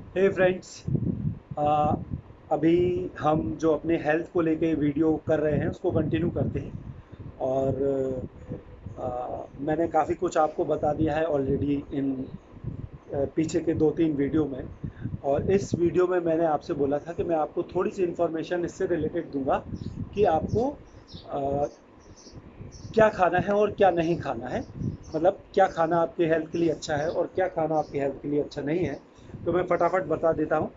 हे friends, अभी हम जो अपने हेल्थ को लेके वीडियो कर रहे हैं उसको कंटिन्यू करते हैं। और मैंने काफ़ी कुछ आपको बता दिया है ऑलरेडी इन पीछे के 2-3 वीडियो में। और इस वीडियो में मैंने आपसे बोला था कि मैं आपको थोड़ी सी इन्फॉर्मेशन इससे रिलेटेड दूंगा कि आपको अ, क्या खाना है और क्या नहीं खाना है। मतलब क्या खाना आपके हेल्थ के लिए अच्छा है और क्या खाना आपके हेल्थ के लिए अच्छा नहीं है। तो मैं फटाफट बता देता हूँ।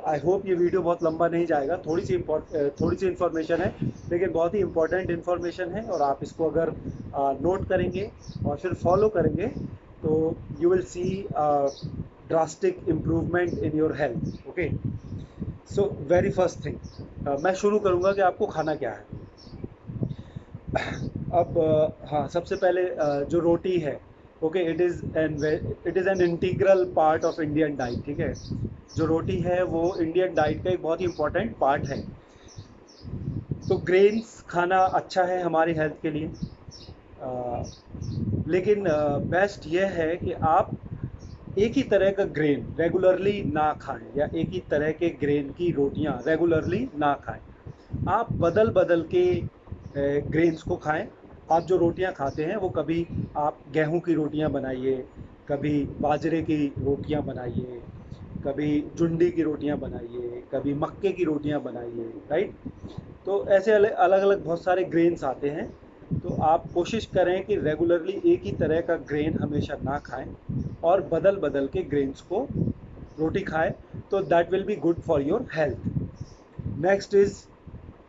आई होप ये वीडियो बहुत लंबा नहीं जाएगा। थोड़ी सी इन्फॉर्मेशन है, लेकिन बहुत ही इंपॉर्टेंट इन्फॉर्मेशन है। और आप इसको अगर नोट करेंगे और फिर फॉलो करेंगे तो you will see drastic improvement in your health. Okay, so very first thing, मैं शुरू करूँगा कि आपको खाना क्या है। अब हाँ, सबसे पहले जो रोटी है, okay, it is an integral part of Indian diet. ठीक है, जो रोटी है वो इंडियन डाइट का एक बहुत ही इंपॉर्टेंट पार्ट है। तो ग्रेन्स खाना अच्छा है हमारी हेल्थ के लिए। अ, लेकिन बेस्ट ये है कि आप एक ही तरह का ग्रेन रेगुलरली ना खाएं, या एक ही तरह के ग्रेन की रोटियां रेगुलरली ना खाएं। आप बदल बदल के ग्रेन्स को खाएं। आप जो रोटियां खाते हैं वो कभी आप गेहूं की रोटियां बनाइए, कभी बाजरे की रोटियां बनाइए, कभी जुंडी की रोटियां बनाइए, कभी मक्के की रोटियां बनाइए, राइट। तो ऐसे अलग अलग बहुत सारे ग्रेन्स आते हैं। तो आप कोशिश करें कि रेगुलरली एक ही तरह का ग्रेन हमेशा ना खाएं और बदल बदल के ग्रेन्स को रोटी खाएं। तो that will be good for your health. Next is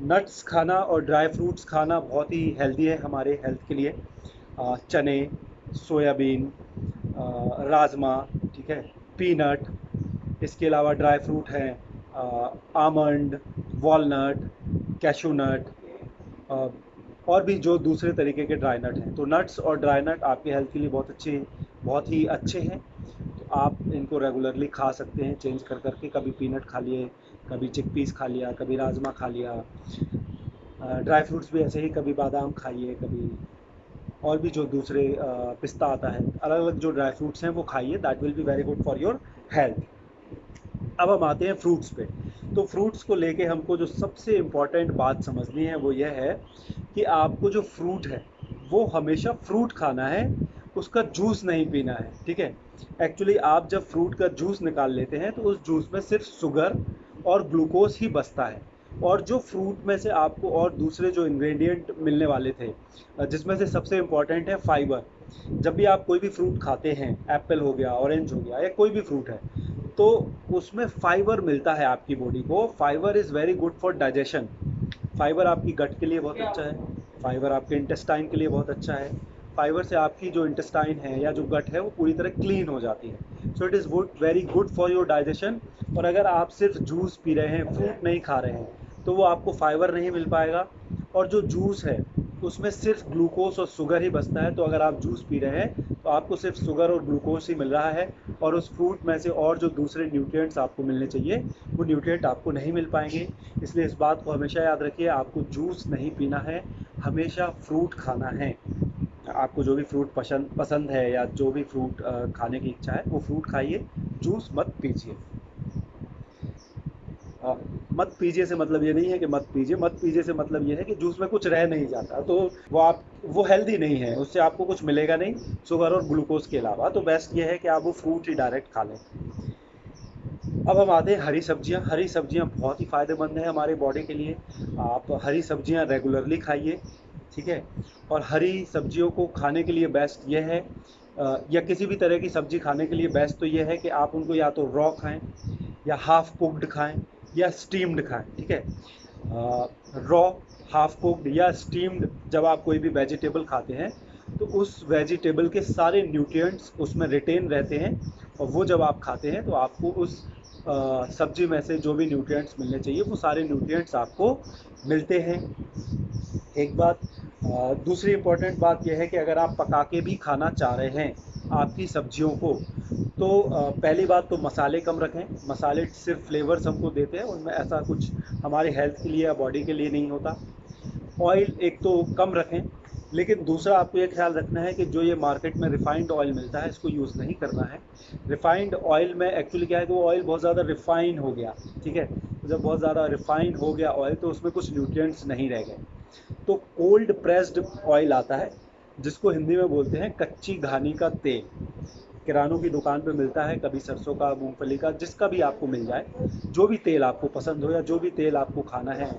nuts खाना और ड्राई फ्रूट्स खाना बहुत ही हेल्दी है हमारे हेल्थ के लिए। चने, सोयाबीन, राजमा, ठीक है, पीनट। इसके अलावा ड्राई फ्रूट हैं आमंड, वॉलनट, कैशू नट, और भी जो दूसरे तरीके के ड्राई नट हैं। तो नट्स और ड्राई नट आपके हेल्थ के लिए बहुत ही अच्छे हैं। तो आप इनको रेगुलरली खा सकते हैं, चेंज कर करके। कभी पीनट खा लिए, कभी चिकपीस खा लिया, कभी राजमा खा लिया। ड्राई फ्रूट्स भी ऐसे ही, कभी बादाम खाइए, कभी और भी जो दूसरे पिस्ता आता है, अलग अलग जो ड्राई फ्रूट्स हैं वो खाइए। That will be very good for your health. अब हम आते हैं फ्रूट्स पे। तो फ्रूट्स को लेके हमको जो सबसे इम्पॉर्टेंट बात समझनी है वो यह है कि आपको जो फ्रूट है वो हमेशा फ्रूट खाना है, उसका जूस नहीं पीना है। ठीक है, एक्चुअली आप जब फ्रूट का जूस निकाल लेते हैं तो उस जूस में सिर्फ शुगर और ग्लूकोज ही बचता है। और जो फ्रूट में से आपको और दूसरे जो इंग्रेडिएंट मिलने वाले थे, जिसमें से सबसे इम्पॉर्टेंट है फाइबर। जब भी आप कोई भी फ्रूट खाते हैं, एप्पल हो गया, ऑरेंज हो गया, या कोई भी फ्रूट है, तो उसमें फाइबर मिलता है आपकी बॉडी को। Fibre is very good for digestion. Fibre आपकी गट के लिए बहुत अच्छा है। फाइबर आपके इंटेस्टाइन के लिए बहुत अच्छा है। फाइबर से आपकी जो इंटेस्टाइन है या जो गट है वो पूरी तरह क्लीन हो जाती है। So it is good, very good for your digestion. और अगर आप सिर्फ जूस पी रहे हैं, फ्रूट नहीं खा रहे हैं, तो वो आपको फाइबर नहीं मिल पाएगा। और जो जूस है उसमें सिर्फ ग्लूकोज और शुगर ही बचता है। तो अगर आप जूस पी रहे हैं तो आपको सिर्फ शुगर और ग्लूकोज ही मिल रहा है, और उस फ्रूट में से और जो दूसरे न्यूट्रिएंट्स आपको मिलने चाहिए वो न्यूट्रिएंट आपको नहीं मिल पाएंगे। इसलिए इस बात को हमेशा याद रखिए, आपको जूस नहीं पीना है, हमेशा फ्रूट खाना है। आपको जो भी फ्रूट पसंद पसंद है या जो भी फ्रूट खाने की इच्छा है वो फ्रूट खाइए, जूस मत पीजिए। अ, मत पीजिए से मतलब ये नहीं है कि मत पीजिए, मत पीजिए से मतलब ये है कि जूस में कुछ रह नहीं जाता, तो वो हेल्दी नहीं है, उससे आपको कुछ मिलेगा नहीं शुगर और ग्लूकोज के अलावा। तो बेस्ट ये है कि आप वो फ्रूट ही डायरेक्ट खा लें। अब हम आते हैं हरी सब्जियां। हरी सब्जियां बहुत ही फ़ायदेमंद है हमारे बॉडी के लिए। आप हरी सब्जियां रेगुलरली खाइए, ठीक है। और हरी सब्जियों को खाने के लिए बेस्ट ये है, या किसी भी तरह की सब्जी खाने के लिए बेस्ट तो ये है कि आप उनको या तो रॉ खाएं, या हाफ कुक्ड खाएं, या स्टीम्ड खाएं। ठीक है, रॉ, हाफ कुक्ड या स्टीम्ड, जब आप कोई भी वेजिटेबल खाते हैं तो उस वेजिटेबल के सारे न्यूट्रिएंट्स उसमें रिटेन रहते हैं। और वो जब आप खाते हैं तो आपको उस सब्जी में से जो भी न्यूट्रिएंट्स मिलने चाहिए वो सारे न्यूट्रिएंट्स आपको मिलते हैं। एक बात, दूसरी इम्पॉर्टेंट बात यह है कि अगर आप पका के भी खाना चाह रहे हैं आपकी सब्जियों को, तो पहली बात तो मसाले कम रखें। मसाले सिर्फ फ्लेवर्स हमको देते हैं, उनमें ऐसा कुछ हमारे हेल्थ के लिए या बॉडी के लिए नहीं होता। ऑयल एक तो कम रखें, लेकिन दूसरा आपको ये ख्याल रखना है कि जो ये मार्केट में रिफाइंड ऑयल मिलता है इसको यूज़ नहीं करना है। रिफाइंड ऑयल में एक्चुअली क्या है कि वो ऑयल बहुत ज़्यादा रिफाइन हो गया, ठीक है। तो जब बहुत ज़्यादा रिफाइन हो गया ऑयल तो उसमें कुछ न्यूट्रिएंट्स नहीं रह गए। तो कोल्ड प्रेस्ड ऑयल आता है जिसको हिंदी में बोलते हैं कच्ची घानी का तेल। किरानों की दुकान पे मिलता है, कभी सरसों का, मूंगफली का, जिसका भी आपको मिल जाए, जो भी तेल आपको पसंद हो या जो भी तेल आपको खाना है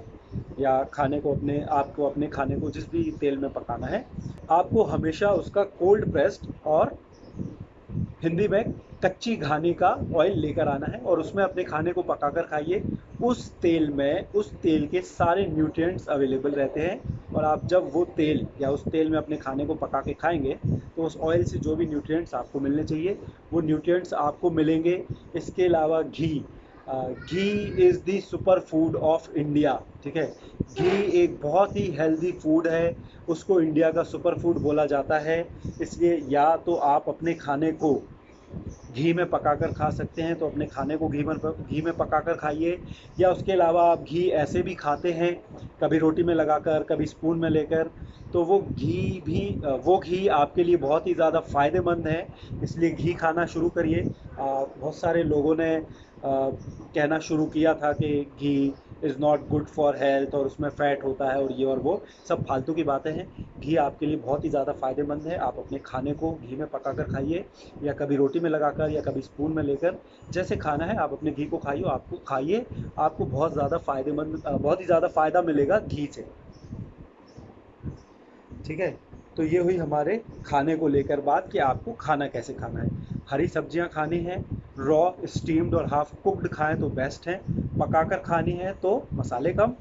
या खाने को अपने आपको अपने खाने को जिस भी तेल में पकाना है, आपको हमेशा उसका कोल्ड प्रेस्ड और हिंदी में कच्ची घानी का ऑयल लेकर आना है और उसमें अपने खाने को पकाकर खाइए। उस तेल के सारे न्यूट्रिएंट्स अवेलेबल रहते हैं और आप जब वो तेल या उस तेल में अपने खाने को पका के खाएंगे तो उस ऑयल से जो भी न्यूट्रिएंट्स आपको मिलने चाहिए वो न्यूट्रिएंट्स आपको मिलेंगे। इसके अलावा ghee is the super food of India, ठीक है। घी एक बहुत ही हेल्दी फूड है, उसको इंडिया का सुपर फूड बोला जाता है। इसलिए या तो आप अपने खाने को घी में पकाकर खा सकते हैं तो अपने खाने को घी में पकाकर खाइए, या उसके अलावा आप घी ऐसे भी खाते हैं, कभी रोटी में लगाकर, कभी स्पून में लेकर, तो वो घी आपके लिए बहुत ही ज़्यादा फ़ायदेमंद है। इसलिए घी खाना शुरू करिए। बहुत सारे लोगों ने कहना शुरू किया था कि ghee is not good for health और उसमें फ़ैट होता है और ये और वो सब फालतू की बातें हैं। घी आपके लिए बहुत ही ज़्यादा फ़ायदेमंद है। आप अपने खाने को घी में पकाकर खाइए या कभी रोटी में लगाकर या कभी स्पून में लेकर, जैसे खाना है आप अपने घी को खाइए। आपको बहुत ही ज़्यादा फ़ायदा मिलेगा घी से, ठीक है। तो ये हुई हमारे खाने को लेकर बात कि आपको खाना कैसे खाना है। हरी सब्जियां खानी है, रॉ, स्टीम्ड और हाफ कुक्ड खाएं तो बेस्ट है। पकाकर खानी है तो मसाले कम,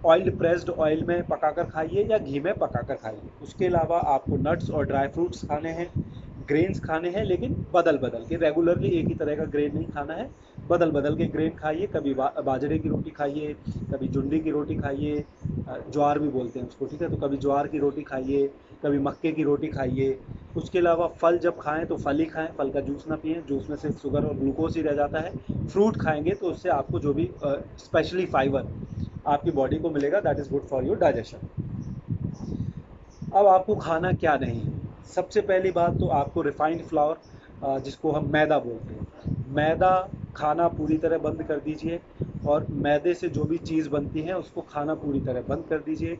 ऑयल प्रेस्ड ऑयल में पकाकर खाइए या घी में पकाकर खाइए। उसके अलावा आपको नट्स और ड्राई फ्रूट्स खाने हैं, ग्रेन्स खाने हैं, लेकिन बदल बदल के, रेगुलरली एक ही तरह का ग्रेन नहीं खाना है। बदल बदल के ग्रेन खाइए, कभी बाजरे की रोटी खाइए, कभी जुंडी की रोटी खाइए, ज्वार भी बोलते हैं उसको, ठीक है। तो कभी ज्वार की रोटी खाइए, कभी मक्के की रोटी खाइए। उसके अलावा फल जब खाएं तो फल ही खाएं, फल का जूस ना पिएं, जूस में से शुगर और ग्लूकोज ही रह जाता है। फ्रूट खाएंगे तो उससे आपको जो भी स्पेशली फाइबर आपकी बॉडी को मिलेगा, that is good for your digestion. अब आपको खाना क्या नहीं है। सबसे पहली बात तो आपको रिफाइंड फ्लावर, जिसको हम मैदा बोलते हैं, मैदा खाना पूरी तरह बंद कर दीजिए और मैदे से जो भी चीज़ बनती है उसको खाना पूरी तरह बंद कर दीजिए।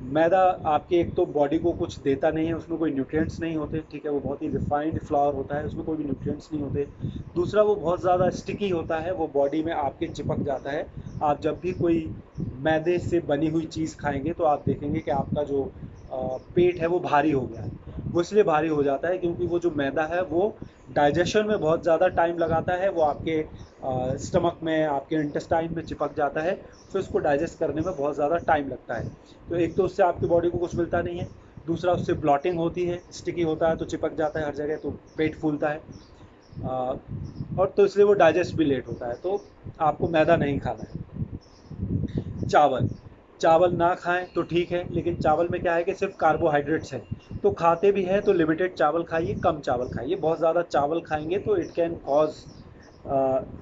मैदा आपके एक तो बॉडी को कुछ देता नहीं है, उसमें कोई न्यूट्रिएंट्स नहीं होते, ठीक है। वो बहुत ही रिफाइंड फ्लावर होता है, उसमें कोई भी न्यूट्रिएंट्स नहीं होते। दूसरा, वो बहुत ज़्यादा स्टिकी होता है, वो बॉडी में आपके चिपक जाता है। आप जब भी कोई मैदे से बनी हुई चीज़ खाएंगे तो आप देखेंगे कि आपका जो पेट है वो भारी हो गया है। वो इसलिए भारी हो जाता है क्योंकि वो जो मैदा है वो डाइजेशन में बहुत ज़्यादा टाइम लगाता है, वो आपके स्टमक में, आपके इंटेस्टाइन में चिपक जाता है, तो इसको डाइजेस्ट करने में बहुत ज़्यादा टाइम लगता है। तो एक तो उससे आपकी बॉडी को कुछ मिलता नहीं है, दूसरा उससे ब्लॉटिंग होती है, स्टिकी होता है तो चिपक जाता है हर जगह, तो पेट फूलता है, और तो इसलिए वो डाइजेस्ट भी लेट होता है। तो आपको मैदा नहीं खाना है। चावल चावल ना खाएं तो ठीक है, लेकिन चावल में क्या है कि सिर्फ कार्बोहाइड्रेट्स हैं, तो खाते भी हैं तो लिमिटेड चावल खाइए, कम चावल खाइए। बहुत ज़्यादा चावल खाएंगे तो इट कैन कॉज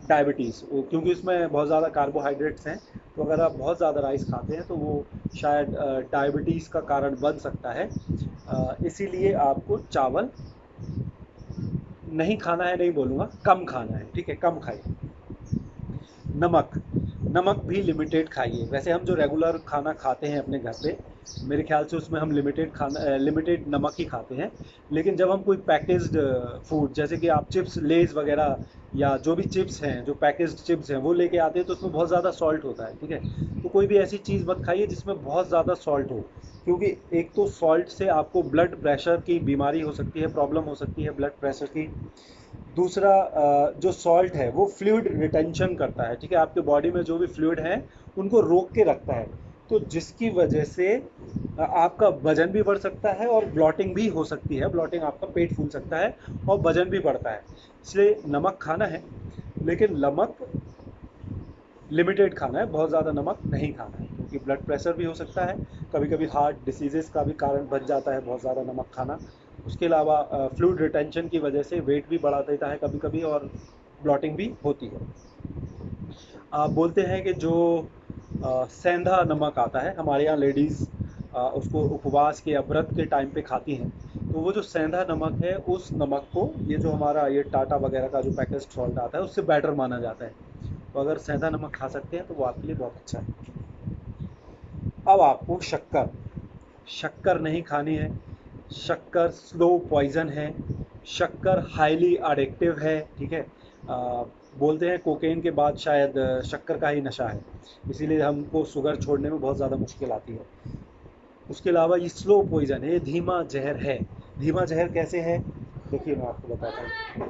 डायबिटीज़, क्योंकि उसमें बहुत ज़्यादा कार्बोहाइड्रेट्स हैं। तो अगर आप बहुत ज़्यादा राइस खाते हैं तो वो शायद डायबिटीज़ का कारण बन सकता है। इसीलिए आपको चावल नहीं खाना है, नहीं बोलूँगा, कम खाना है, ठीक है, कम खाइए। नमक नमक भी लिमिटेड खाइए। वैसे हम जो रेगुलर खाना खाते हैं अपने घर पे, मेरे ख्याल से उसमें हम लिमिटेड नमक ही खाते हैं। लेकिन जब हम कोई पैकेज्ड फूड, जैसे कि आप चिप्स, लेज़ वगैरह, या जो भी चिप्स हैं, जो पैकेज्ड चिप्स हैं, वो लेके आते हैं तो उसमें बहुत ज़्यादा सॉल्ट होता है, ठीक है। तो कोई भी ऐसी चीज़ मत खाइए जिसमें बहुत ज़्यादा सॉल्ट हो, क्योंकि एक तो सॉल्ट से आपको ब्लड प्रेशर की बीमारी हो सकती है, प्रॉब्लम हो सकती है ब्लड प्रेशर की। दूसरा, जो सॉल्ट है वो फ्लूइड रिटेंशन करता है, ठीक है। आपके बॉडी में जो भी फ्लूइड है उनको रोक के रखता है, तो जिसकी वजह से आपका वजन भी बढ़ सकता है और ब्लॉटिंग भी हो सकती है। ब्लॉटिंग, आपका पेट फूल सकता है और वजन भी बढ़ता है। इसलिए नमक खाना है, लेकिन नमक लिमिटेड खाना है, बहुत ज़्यादा नमक नहीं खाना है, क्योंकि ब्लड प्रेशर भी हो सकता है, कभी कभी हार्ट डिसीज़ेज़ का भी कारण बन जाता है बहुत ज़्यादा नमक खाना। उसके अलावा फ्लूइड रिटेंशन की वजह से वेट भी बढ़ा देता है कभी कभी, और ब्लॉटिंग भी होती है। बोलते हैं कि जो सेंधा नमक आता है, हमारे यहाँ लेडीज़ उसको उपवास के या व्रत के टाइम पे खाती हैं, तो वो जो सेंधा नमक है उस नमक को ये जो हमारा ये टाटा वगैरह का जो पैकेज सॉल्ट आता है उससे बेटर माना जाता है। तो अगर सेंधा नमक खा सकते हैं तो वो आपके लिए बहुत अच्छा है। अब आपको शक्कर शक्कर नहीं खानी है। शक्कर स्लो पॉइजन है। शक्कर हाईली अडिक्टिव है, ठीक है। बोलते हैं कोकेन के बाद शायद शक्कर का ही नशा है, इसीलिए हमको शुगर छोड़ने में बहुत ज़्यादा मुश्किल आती है। उसके अलावा ये स्लो पॉइजन है, ये धीमा जहर है। धीमा जहर कैसे है, देखिए मैं आपको बताता हूँ।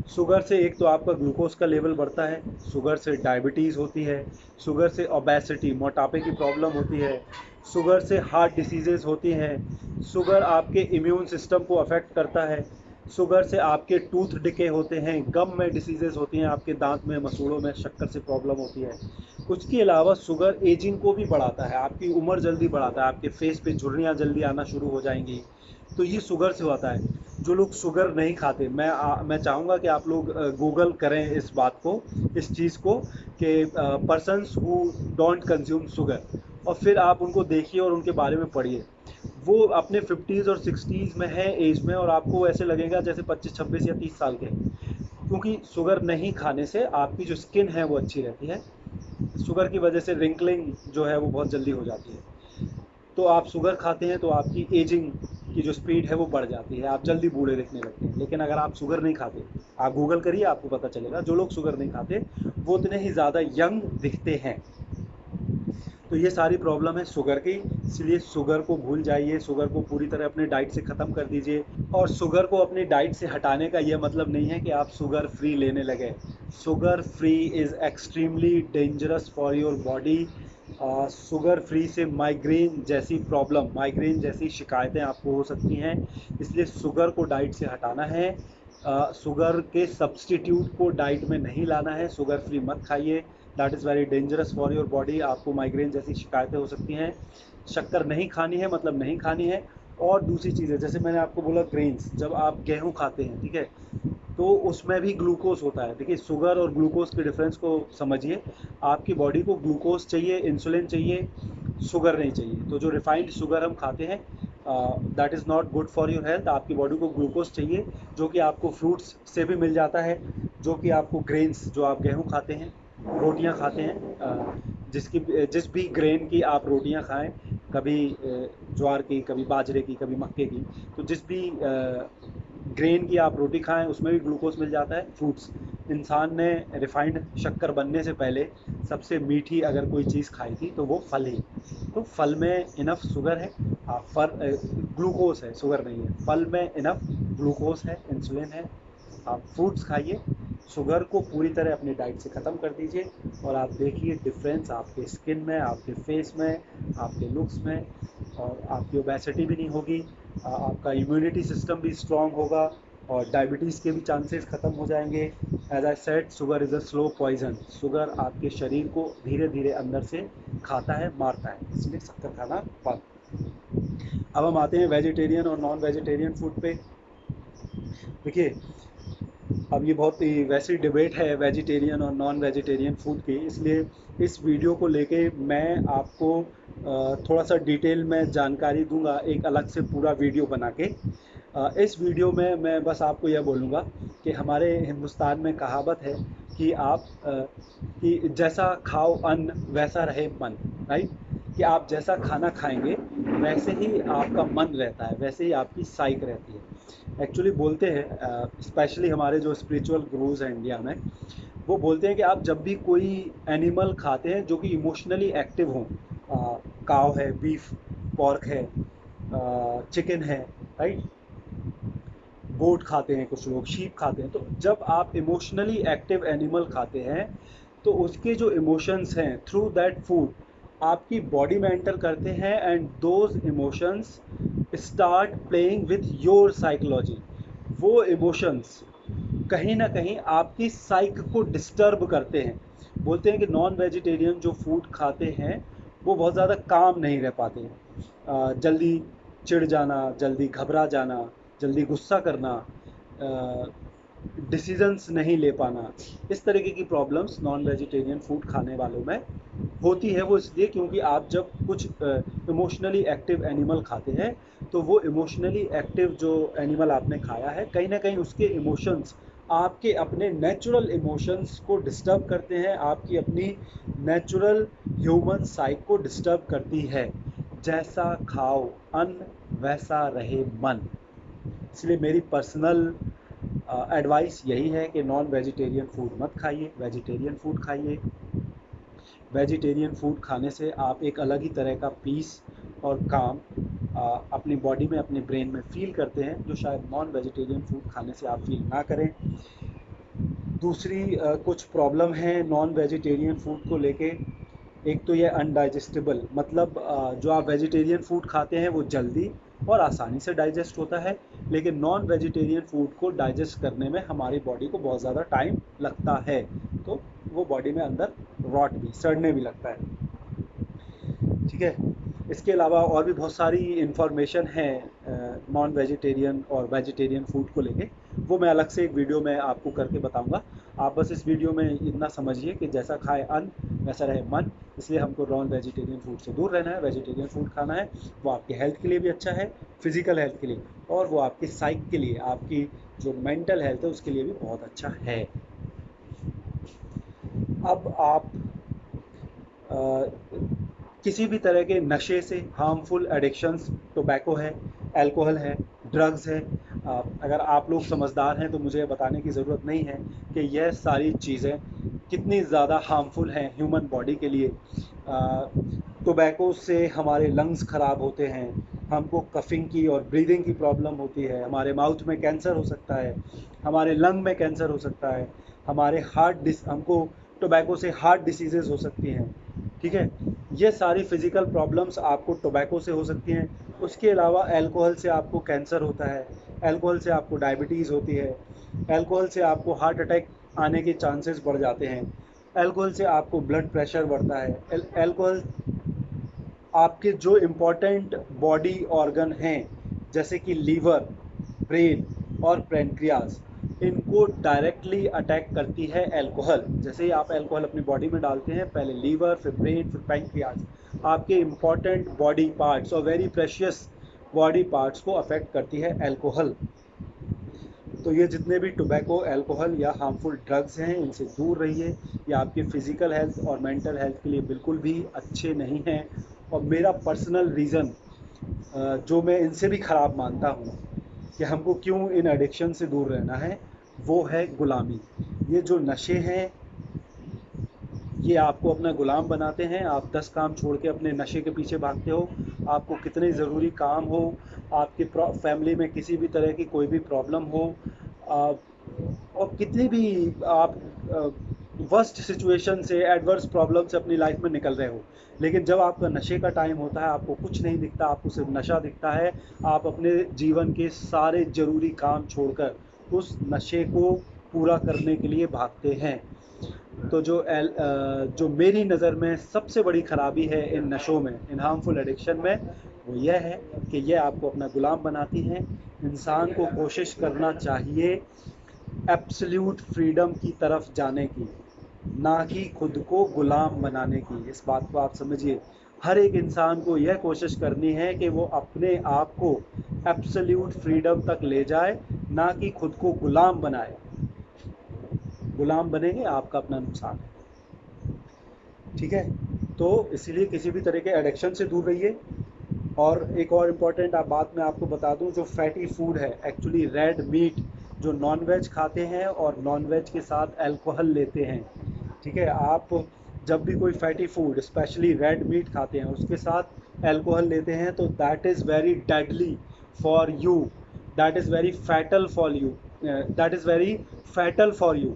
शुगर से एक तो आपका ग्लूकोज का लेवल बढ़ता है, शुगर से डायबिटीज़ होती है, शुगर से ओबेसिटी मोटापे की प्रॉब्लम होती है, शुगर से हार्ट डिसीजेज होती हैं, शुगर आपके इम्यून सिस्टम को अफेक्ट करता है, शुगर से आपके टूथ डिके होते हैं, गम में डिसीजेज होती हैं, आपके दांत में मसूड़ों में शक्कर से प्रॉब्लम होती है। उसके अलावा शुगर एजिंग को भी बढ़ाता है, आपकी उम्र जल्दी बढ़ाता है, आपके फेस पे झुर्रियाँ जल्दी आना शुरू हो जाएंगी। तो ये शुगर से होता है। जो लोग शुगर नहीं खाते, मैं चाहूँगा कि आप लोग गूगल करें इस बात को, इस चीज़ को, कि persons who don't consume sugar, और फिर आप उनको देखिए और उनके बारे में पढ़िए। वो अपने 50s और 60s में है एज में, और आपको ऐसे लगेगा जैसे 25, 26 या 30 साल के हैं, क्योंकि शुगर नहीं खाने से आपकी जो स्किन है वो अच्छी रहती है। शुगर की वजह से रिंकलिंग जो है वो बहुत जल्दी हो जाती है। तो आप शुगर खाते हैं तो आपकी एजिंग की जो स्पीड है वो बढ़ जाती है, आप जल्दी बूढ़े दिखने लगते हैं। लेकिन अगर आप शुगर नहीं खाते, आप गूगल करिए, आपको पता चलेगा जो लोग शुगर नहीं खाते वो उतने ही ज़्यादा यंग दिखते हैं। तो ये सारी प्रॉब्लम है शुगर की, इसलिए शुगर को भूल जाइए, शुगर को पूरी तरह अपने डाइट से ख़त्म कर दीजिए। और शुगर को अपनी डाइट से हटाने का ये मतलब नहीं है कि आप शुगर फ्री लेने लगे। Sugar free is extremely dangerous for your body. Sugar free से माइग्रेन जैसी प्रॉब्लम, माइग्रेन जैसी शिकायतें आपको हो सकती हैं, इसलिए शुगर को डाइट से हटाना है। शुगर के सब्सटीट्यूट को डाइट में नहीं लाना है, शुगर फ्री मत खाइए, that is very dangerous for your body, आपको माइग्रेन जैसी शिकायतें हो सकती हैं। शक्कर नहीं खानी है मतलब नहीं खानी है। और दूसरी चीज़ है, जैसे मैंने आपको बोला ग्रेन्स, जब आप गेहूँ खाते हैं, ठीक है, तो उसमें भी ग्लूकोज होता है। देखिए शुगर और ग्लूकोज के डिफरेंस को समझिए। आपकी बॉडी को ग्लूकोज चाहिए, इंसुलिन चाहिए, शुगर नहीं चाहिए। तो जो रिफाइंड शुगर हम खाते हैं that is not good for your health. आपकी बॉडी को ग्लूकोज चाहिए, जो कि आपको फ्रूट्स से भी मिल जाता है, जो कि आपको ग्रेन्स, जो आप गेहूँ खाते हैं, रोटियां खाते हैं, जिस भी ग्रेन की आप रोटियां खाएं, कभी ज्वार की, कभी बाजरे की, कभी मक्के की, तो जिस भी ग्रेन की आप रोटी खाएं उसमें भी ग्लूकोज मिल जाता है। फ्रूट्स, इंसान ने रिफाइंड शक्कर बनने से पहले सबसे मीठी अगर कोई चीज़ खाई थी तो वो फल ही। तो फल में इनफ शुगर है, ग्लूकोज है, शुगर नहीं है। फल में इनफ ग्लूकोज है, इंसुलिन है। आप फ्रूट्स खाइए, शुगर को पूरी तरह अपनी डाइट से ख़त्म कर दीजिए, और आप देखिए डिफरेंस आपके स्किन में, आपके फेस में, आपके लुक्स में, और आपकी ओबेसिटी भी नहीं होगी, आपका इम्यूनिटी सिस्टम भी स्ट्रांग होगा, और डायबिटीज़ के भी चांसेस ख़त्म हो जाएंगे। As I said, sugar is a slow poison. Sugar आपके शरीर को धीरे धीरे अंदर से खाता है, मारता है, इसलिए शक्कर खाना बंद। अब हम आते हैं वेजिटेरियन और नॉन वेजिटेरियन फूड पे। देखिए अब ये बहुत ही वैसी डिबेट है वेजिटेरियन और नॉन वेजिटेरियन फूड की, इसलिए इस वीडियो को लेके मैं आपको थोड़ा सा डिटेल में जानकारी दूंगा, एक अलग से पूरा वीडियो बना के। इस वीडियो में मैं बस आपको यह बोलूँगा कि हमारे हिंदुस्तान में कहावत है कि कि जैसा खाओ अन्न वैसा रहे मन, राइट। कि आप जैसा खाना खाएंगे वैसे ही आपका मन रहता है, वैसे ही आपकी साइक रहती है। एक्चुअली बोलते हैं, स्पेशली हमारे जो स्पिरिचुअल गुरुज हैं इंडिया में, वो बोलते हैं कि आप जब भी कोई एनिमल खाते हैं जो कि इमोशनली एक्टिव हों, काव है, बीफ, पॉर्क है, चिकन है, राइट, गोट खाते हैं कुछ लोग, शीप खाते हैं, तो जब आप इमोशनली एक्टिव एनिमल खाते हैं तो उसके जो इमोशंस हैं थ्रू दैट फूड आपकी बॉडी में एंटर करते हैं, and those emotions start playing with your psychology. वो इमोशंस कहीं ना कहीं आपकी साइक को डिस्टर्ब करते हैं। बोलते हैं कि नॉन वेजिटेरियन जो फूड खाते हैं वो बहुत ज़्यादा काम नहीं रह पाते हैं, जल्दी चिढ़ जाना, जल्दी घबरा जाना, जल्दी गुस्सा करना, डिसीजंस नहीं ले पाना, इस तरीके की प्रॉब्लम्स नॉन वेजिटेरियन फूड खाने वालों में होती है वो इसलिए क्योंकि आप जब कुछ इमोशनली एक्टिव एनिमल खाते हैं तो वो इमोशनली एक्टिव जो एनिमल आपने खाया है कहीं ना कहीं उसके इमोशंस आपके अपने नेचुरल इमोशंस को डिस्टर्ब करते हैं, आपकी अपनी नेचुरल ह्यूमन साइक को डिस्टर्ब करती है। जैसा खाओ अन्न वैसा रहे मन। इसलिए मेरी पर्सनल एडवाइस यही है कि नॉन वेजिटेरियन फूड मत खाइए, वेजिटेरियन फूड खाइए। वेजिटेरियन फूड खाने से आप एक अलग ही तरह का पीस और काम अपनी बॉडी में, अपने ब्रेन में फील करते हैं, जो शायद नॉन वेजिटेरियन फूड खाने से आप फील ना करें। दूसरी कुछ प्रॉब्लम है नॉन वेजिटेरियन फूड को लेके। एक तो ये अनडाइजेस्टेबल, मतलब जो आप वेजिटेरियन फूड खाते हैं वो जल्दी और आसानी से डाइजेस्ट होता है, लेकिन नॉन वेजिटेरियन फूड को डाइजेस्ट करने में हमारी बॉडी को बहुत ज़्यादा टाइम लगता है, तो वो बॉडी में अंदर रॉट भी, सड़ने भी लगता है। ठीक है। इसके अलावा और भी बहुत सारी इन्फॉर्मेशन है नॉन वेजिटेरियन और वेजिटेरियन फूड को लेके, वो मैं अलग से एक वीडियो में आपको करके बताऊंगा। आप बस इस वीडियो में इतना समझिए कि जैसा खाए अन्न वैसा रहे मन। इसलिए हमको नॉन वेजिटेरियन फूड से दूर रहना है, वेजिटेरियन फूड खाना है। वो आपके हेल्थ के लिए भी अच्छा है, फिजिकल हेल्थ के लिए, और वो आपकी साइक के लिए, आपकी जो मेंटल हेल्थ है उसके लिए भी बहुत अच्छा है। अब आप किसी भी तरह के नशे से, हार्मफुल एडिक्शंस, टोबैको है, अल्कोहल है, ड्रग्स है, अगर आप लोग समझदार हैं तो मुझे बताने की ज़रूरत नहीं है कि यह सारी चीज़ें कितनी ज़्यादा हार्मफुल हैं ह्यूमन बॉडी के लिए। टोबैको से हमारे लंग्स ख़राब होते हैं, हमको कफिंग की और ब्रीदिंग की प्रॉब्लम होती है, हमारे माउथ में कैंसर हो सकता है, हमारे लंग में कैंसर हो सकता है, हमारे हमको टोबैको से हार्ट डिसीजेज़ हो सकती हैं। ठीक है। ये सारी फिज़िकल प्रॉब्लम्स आपको टोबैको से हो सकती हैं। उसके अलावा अल्कोहल से आपको कैंसर होता है, अल्कोहल से आपको डायबिटीज़ होती है, अल्कोहल से आपको हार्ट अटैक आने के चांसेस बढ़ जाते हैं, अल्कोहल से आपको ब्लड प्रेशर बढ़ता है। अल्कोहल आपके जो इम्पोर्टेंट बॉडी ऑर्गन हैं जैसे कि लीवर, ब्रेन और पैंक्रियाज, इनको डायरेक्टली अटैक करती है अल्कोहल। जैसे ही आप अल्कोहल अपनी बॉडी में डालते हैं, पहले लीवर, फिर ब्रेन, फिर पैंक्रियाज, आपके इम्पोर्टेंट बॉडी पार्ट्स और वेरी प्रेशियस बॉडी पार्ट्स को अफेक्ट करती है अल्कोहल। तो ये जितने भी टोबैको, अल्कोहल या हार्मफुल ड्रग्स हैं, इनसे दूर रहिए। ये आपके फिज़िकल हेल्थ और मेंटल हेल्थ के लिए बिल्कुल भी अच्छे नहीं हैं। और मेरा पर्सनल रीज़न जो मैं इनसे भी ख़राब मानता हूँ कि हमको क्यों इन एडिक्शन से दूर रहना है, वो है गुलामी। ये जो नशे हैं ये आपको अपना गुलाम बनाते हैं। आप 10 काम छोड़ के अपने नशे के पीछे भागते हो। आपको कितने ज़रूरी काम हो, आपके फैमिली में किसी भी तरह की कोई भी प्रॉब्लम हो, और कितनी भी आप वर्स्ट सिचुएशन से, एडवर्स प्रॉब्लम से अपनी लाइफ में निकल रहे हो, लेकिन जब आपका नशे का टाइम होता है आपको कुछ नहीं दिखता, आपको सिर्फ नशा दिखता है। आप अपने जीवन के सारे ज़रूरी काम छोड़कर उस नशे को पूरा करने के लिए भागते हैं। तो जो मेरी नज़र में सबसे बड़ी खराबी है इन नशों में, इन हार्मफुल एडिक्शन में, वो यह है कि ये आपको अपना गुलाम बनाती हैं। इंसान को कोशिश करना चाहिए एब्सोल्यूट फ्रीडम की तरफ जाने की, ना कि खुद को गुलाम बनाने की। इस बात को आप समझिए। हर एक इंसान को यह कोशिश करनी है कि वो अपने आप को एब्सोल्यूट फ्रीडम तक ले जाए, ना कि खुद को गुलाम बनाए। गुलाम बनेंगे आपका अपना नुकसान है। ठीक है। तो इसीलिए किसी भी तरह के एडिक्शन से दूर रहिए। और एक और इम्पॉर्टेंट बात मैं आपको बता दूं, जो फैटी फूड है, एक्चुअली रेड मीट, जो नॉन वेज खाते हैं और नॉन वेज के साथ अल्कोहल लेते हैं। ठीक है। आप जब भी कोई fatty food, specially red meat खाते हैं, उसके साथ अल्कोहल लेते हैं, तो that is very deadly for you, that is very fatal for you, that is very fatal for you.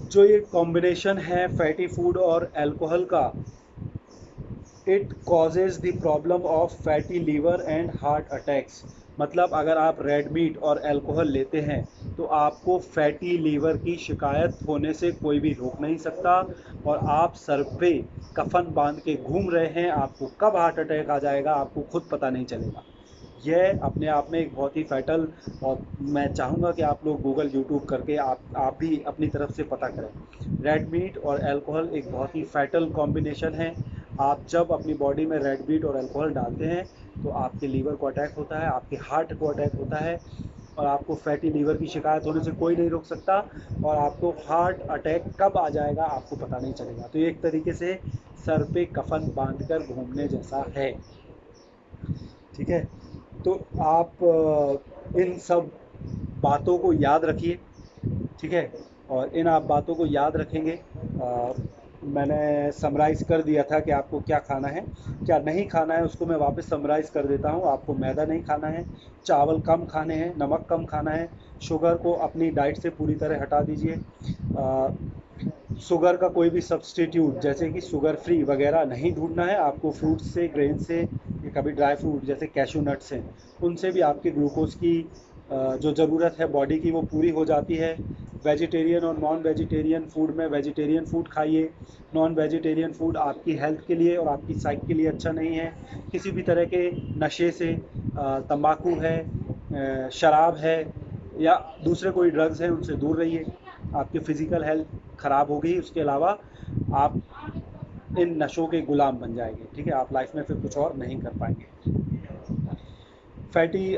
जो ये कॉम्बिनेशन है फैटी फूड और अल्कोहल का, it causes the problem of fatty liver and heart attacks. मतलब अगर आप red meat और alcohol लेते हैं तो आपको फैटी लीवर की शिकायत होने से कोई भी रोक नहीं सकता, और आप सर पे कफन बांध के घूम रहे हैं, आपको कब हार्ट अटैक आ जाएगा आपको खुद पता नहीं चलेगा। यह अपने आप में एक बहुत ही फैटल, और मैं चाहूँगा कि आप लोग गूगल यूट्यूब करके आप भी अपनी तरफ से पता करें। रेड मीट और अल्कोहल एक बहुत ही फैटल कॉम्बिनेशन है। आप जब अपनी बॉडी में रेड मीट और अल्कोहल डालते हैं तो आपके लीवर को अटैक होता है, आपके हार्ट को अटैक होता है, और आपको फैटी लीवर की शिकायत होने से कोई नहीं रोक सकता, और आपको हार्ट अटैक कब आ जाएगा आपको पता नहीं चलेगा। तो ये एक तरीके से सर पे कफन बांधकर घूमने जैसा है, ठीक है। तो आप इन सब बातों को याद रखिए, ठीक है। और इन आप बातों को याद रखेंगे। मैंने समराइज़ कर दिया था कि आपको क्या खाना है, क्या नहीं खाना है, उसको मैं वापस समराइज़ कर देता हूँ। आपको मैदा नहीं खाना है, चावल कम खाने हैं, नमक कम खाना है, शुगर को अपनी डाइट से पूरी तरह हटा दीजिए। शुगर का कोई भी सब्सटीट्यूट जैसे कि शुगर फ्री वगैरह नहीं ढूंढना है। आपको फ्रूट्स से, ग्रेन से, या कभी ड्राई फ्रूट जैसे कैशू नट्स हैं, उनसे भी आपके ग्लूकोज की जो ज़रूरत है बॉडी की वो पूरी हो जाती है। वेजिटेरियन और नॉन वेजिटेरियन फूड में वेजिटेरियन फूड खाइए। नॉन वेजिटेरियन फूड आपकी हेल्थ के लिए और आपकी साइक के लिए अच्छा नहीं है। किसी भी तरह के नशे से, तंबाकू है, शराब है, या दूसरे कोई ड्रग्स हैं, उनसे दूर रहिए। आपकी फ़िज़िकल हेल्थ ख़राब होगी, उसके अलावा आप इन नशों के गुलाम बन जाएंगे, ठीक है। आप लाइफ में फिर कुछ और नहीं कर पाएंगे। फैटी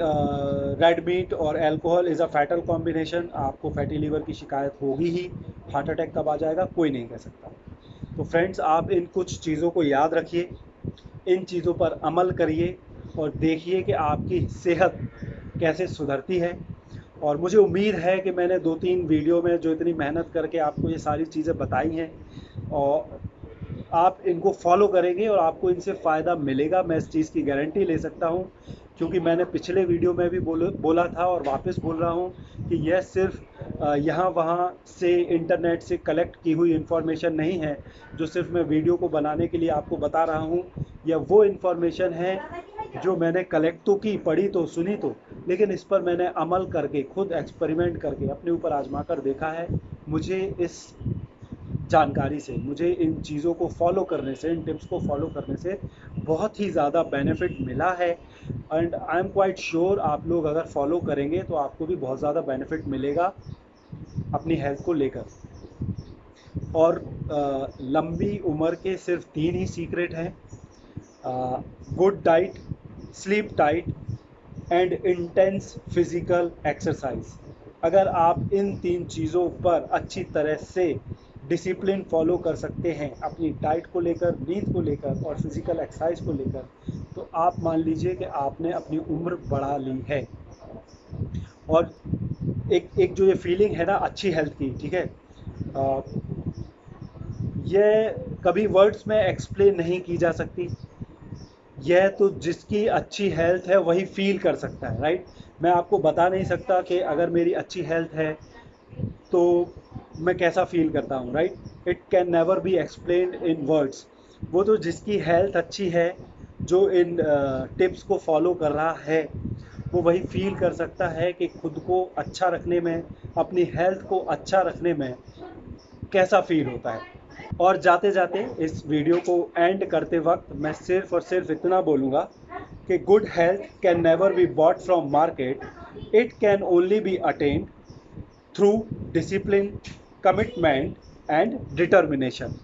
रेड मीट और alcohol is a fatal combination. आपको फैटी लीवर की शिकायत होगी ही। हार्ट अटैक कब आ जाएगा कोई नहीं कह सकता। तो फ्रेंड्स, आप इन कुछ चीज़ों को याद रखिए, इन चीज़ों पर अमल करिए, और देखिए कि आपकी सेहत कैसे सुधरती है। और मुझे उम्मीद है कि मैंने 2-3 वीडियो में जो इतनी मेहनत करके आपको ये सारी चीज़ें बताई हैं, और आप इनको फॉलो करेंगे और आपको इनसे फ़ायदा मिलेगा। मैं इस चीज़ की गारंटी ले सकता हूँ, क्योंकि मैंने पिछले वीडियो में भी बोला था और वापस बोल रहा हूँ कि यह सिर्फ यहाँ वहाँ से इंटरनेट से कलेक्ट की हुई इन्फॉर्मेशन नहीं है जो सिर्फ मैं वीडियो को बनाने के लिए आपको बता रहा हूँ। यह वो इन्फॉर्मेशन है जो मैंने कलेक्ट तो की, पढ़ी तो, सुनी तो, लेकिन इस पर मैंने अमल करके, खुद एक्सपेरिमेंट करके, अपने ऊपर आजमा कर देखा है। मुझे इस जानकारी से, मुझे इन चीज़ों को फॉलो करने से, इन टिप्स को फॉलो करने से बहुत ही ज़्यादा बेनिफिट मिला है। And I am quite sure आप लोग अगर फॉलो करेंगे तो आपको भी बहुत ज़्यादा बेनिफिट मिलेगा अपनी हेल्थ को लेकर। और लंबी उम्र के सिर्फ 3 ही सीक्रेट हैं: good diet, sleep tight, and intense physical exercise. अगर आप इन 3 चीज़ों पर अच्छी तरह से डिसिप्लिन फॉलो कर सकते हैं अपनी डाइट को लेकर, नींद को लेकर और फिजिकल एक्सरसाइज को लेकर, तो आप मान लीजिए कि आपने अपनी उम्र बढ़ा ली है। और एक जो ये फीलिंग है ना अच्छी हेल्थ की, ठीक है, यह कभी वर्ड्स में एक्सप्लेन नहीं की जा सकती। यह तो जिसकी अच्छी हेल्थ है वही फील कर सकता है, राइट। मैं आपको बता नहीं सकता कि अगर मेरी अच्छी हेल्थ है तो मैं कैसा फील करता हूँ, right. It can never be explained in words. वो तो जिसकी हेल्थ अच्छी है, जो इन टिप्स को फॉलो कर रहा है, वो वही फील कर सकता है कि खुद को अच्छा रखने में, अपनी हेल्थ को अच्छा रखने में कैसा फील होता है। और जाते जाते इस वीडियो को एंड करते वक्त मैं सिर्फ और सिर्फ इतना बोलूँगा कि good health can never be bought from market, it can only be attained through discipline, commitment and determination.